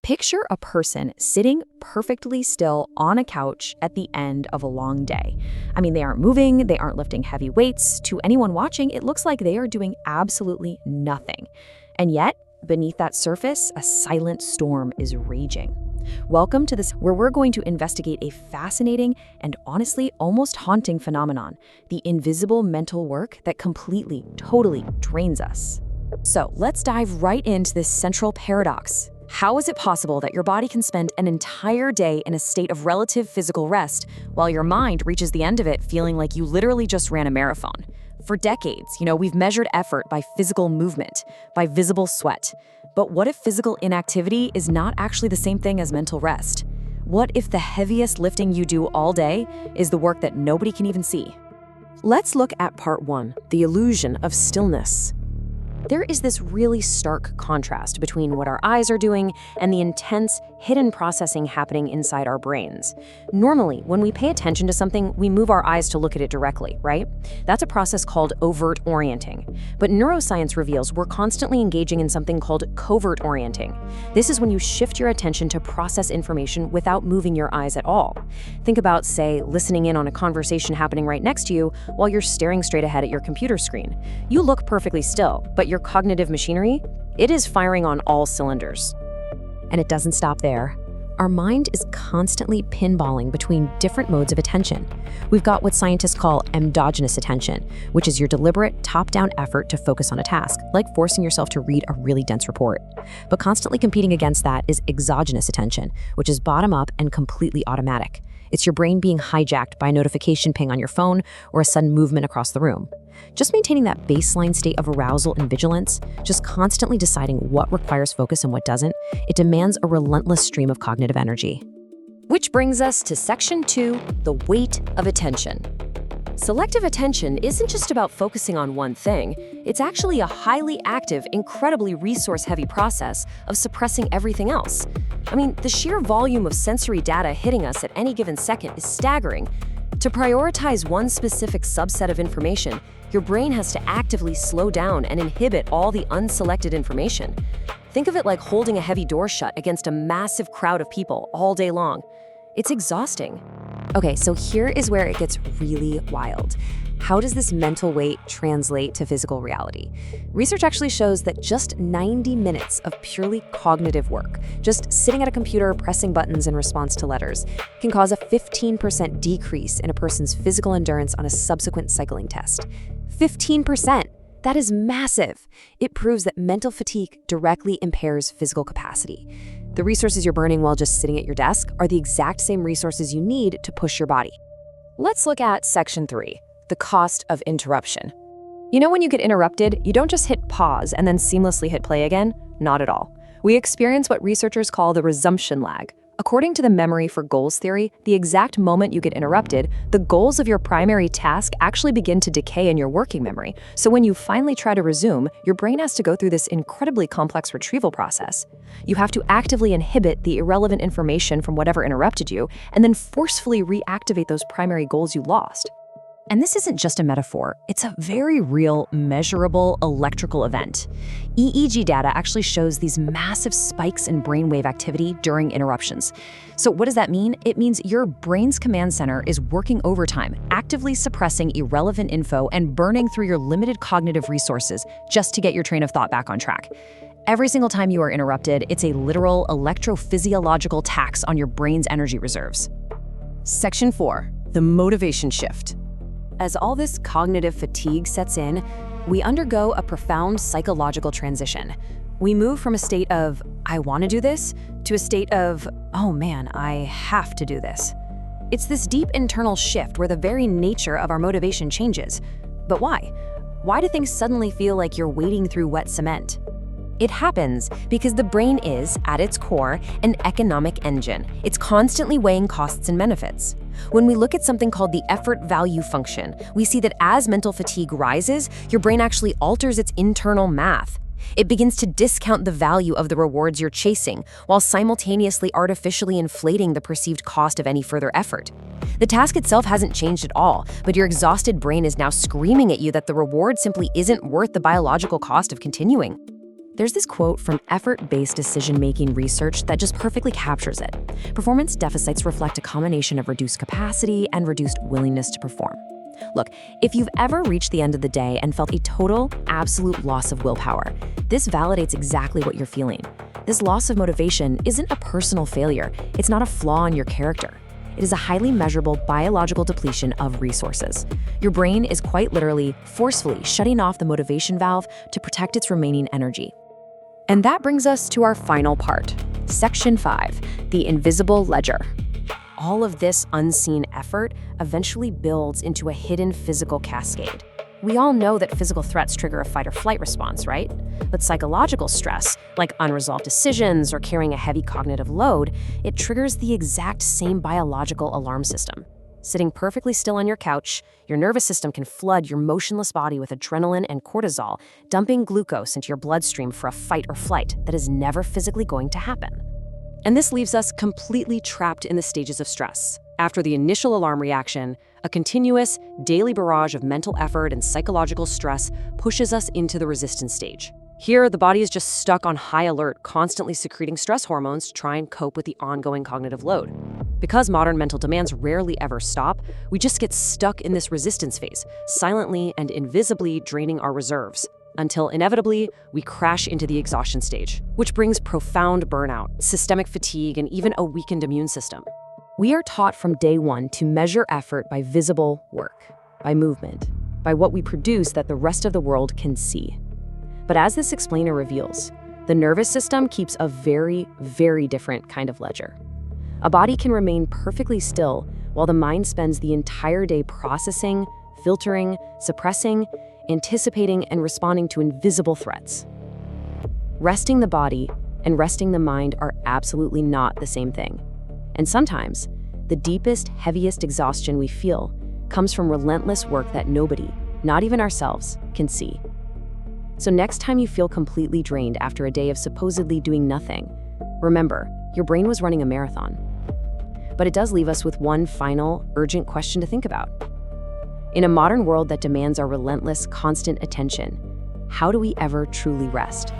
Picture a person sitting perfectly still on a couch at the end of a long day. I mean, they aren't moving, they aren't lifting heavy weights. To anyone watching, it looks like they are doing absolutely nothing. And yet, beneath that surface, a silent storm is raging. Welcome to this, where we're going to investigate a fascinating and honestly almost haunting phenomenon, the invisible mental work that completely, totally drains us. So let's dive right into this central paradox. How is it possible that your body can spend an entire day in a state of relative physical rest while your mind reaches the end of it feeling like you literally just ran a marathon? For decades, we've measured effort by physical movement, by visible sweat. But what if physical inactivity is not actually the same thing as mental rest? What if the heaviest lifting you do all day is the work that nobody can even see? Let's look at part 1, the illusion of stillness. There is this really stark contrast between what our eyes are doing and the intense, hidden processing happening inside our brains. Normally, when we pay attention to something, we move our eyes to look at it directly, right? That's a process called overt orienting. But neuroscience reveals we're constantly engaging in something called covert orienting. This is when you shift your attention to process information without moving your eyes at all. Think about, say, listening in on a conversation happening right next to you while you're staring straight ahead at your computer screen. You look perfectly still, but your cognitive machinery, it is firing on all cylinders. And it doesn't stop there. Our mind is constantly pinballing between different modes of attention. We've got what scientists call endogenous attention, which is your deliberate, top-down effort to focus on a task, like forcing yourself to read a really dense report. But constantly competing against that is exogenous attention, which is bottom-up and completely automatic. It's your brain being hijacked by a notification ping on your phone or a sudden movement across the room. Just maintaining that baseline state of arousal and vigilance, just constantly deciding what requires focus and what doesn't, it demands a relentless stream of cognitive energy. Which brings us to section 2, the weight of attention. Selective attention isn't just about focusing on one thing. It's actually a highly active, incredibly resource-heavy process of suppressing everything else. I mean, the sheer volume of sensory data hitting us at any given second is staggering. To prioritize one specific subset of information, your brain has to actively slow down and inhibit all the unselected information. Think of it like holding a heavy door shut against a massive crowd of people all day long. It's exhausting. Okay, so here is where it gets really wild. How does this mental weight translate to physical reality? Research actually shows that just 90 minutes of purely cognitive work, just sitting at a computer pressing buttons in response to letters, can cause a 15% decrease in a person's physical endurance on a subsequent cycling test. 15%! That is massive. It proves that mental fatigue directly impairs physical capacity. The resources you're burning while just sitting at your desk are the exact same resources you need to push your body. Let's look at section 3, the cost of interruption. When you get interrupted, you don't just hit pause and then seamlessly hit play again. Not at all. We experience what researchers call the resumption lag. According to the memory for goals theory, the exact moment you get interrupted, the goals of your primary task actually begin to decay in your working memory. So when you finally try to resume, your brain has to go through this incredibly complex retrieval process. You have to actively inhibit the irrelevant information from whatever interrupted you, and then forcefully reactivate those primary goals you lost. And this isn't just a metaphor, it's a very real, measurable electrical event. EEG data actually shows these massive spikes in brainwave activity during interruptions. So what does that mean? It means your brain's command center is working overtime, actively suppressing irrelevant info and burning through your limited cognitive resources just to get your train of thought back on track. Every single time you are interrupted, it's a literal electrophysiological tax on your brain's energy reserves. Section 4, the motivation shift. As all this cognitive fatigue sets in, we undergo a profound psychological transition. We move from a state of, I want to do this, to a state of, oh man, I have to do this. It's this deep internal shift where the very nature of our motivation changes. But why? Why do things suddenly feel like you're wading through wet cement? It happens because the brain is, at its core, an economic engine. It's constantly weighing costs and benefits. When we look at something called the effort value function, we see that as mental fatigue rises, your brain actually alters its internal math. It begins to discount the value of the rewards you're chasing, while simultaneously artificially inflating the perceived cost of any further effort. The task itself hasn't changed at all, but your exhausted brain is now screaming at you that the reward simply isn't worth the biological cost of continuing. There's this quote from effort-based decision-making research that just perfectly captures it. Performance deficits reflect a combination of reduced capacity and reduced willingness to perform. Look, if you've ever reached the end of the day and felt a total, absolute loss of willpower, this validates exactly what you're feeling. This loss of motivation isn't a personal failure. It's not a flaw in your character. It is a highly measurable biological depletion of resources. Your brain is quite literally forcefully shutting off the motivation valve to protect its remaining energy. And that brings us to our final part, Section 5, the invisible ledger. All of this unseen effort eventually builds into a hidden physical cascade. We all know that physical threats trigger a fight or flight response, right? But psychological stress, like unresolved decisions or carrying a heavy cognitive load, it triggers the exact same biological alarm system. Sitting perfectly still on your couch, your nervous system can flood your motionless body with adrenaline and cortisol, dumping glucose into your bloodstream for a fight or flight that is never physically going to happen. And this leaves us completely trapped in the stages of stress. After the initial alarm reaction, a continuous, daily barrage of mental effort and psychological stress pushes us into the resistance stage. Here, the body is just stuck on high alert, constantly secreting stress hormones to try and cope with the ongoing cognitive load. Because modern mental demands rarely ever stop, we just get stuck in this resistance phase, silently and invisibly draining our reserves, until inevitably, we crash into the exhaustion stage, which brings profound burnout, systemic fatigue, and even a weakened immune system. We are taught from day one to measure effort by visible work, by movement, by what we produce that the rest of the world can see. But as this explainer reveals, the nervous system keeps a very, very different kind of ledger. A body can remain perfectly still while the mind spends the entire day processing, filtering, suppressing, anticipating, and responding to invisible threats. Resting the body and resting the mind are absolutely not the same thing. And sometimes, the deepest, heaviest exhaustion we feel comes from relentless work that nobody, not even ourselves, can see. So next time you feel completely drained after a day of supposedly doing nothing, remember, your brain was running a marathon. But it does leave us with one final, urgent question to think about. In a modern world that demands our relentless, constant attention, how do we ever truly rest?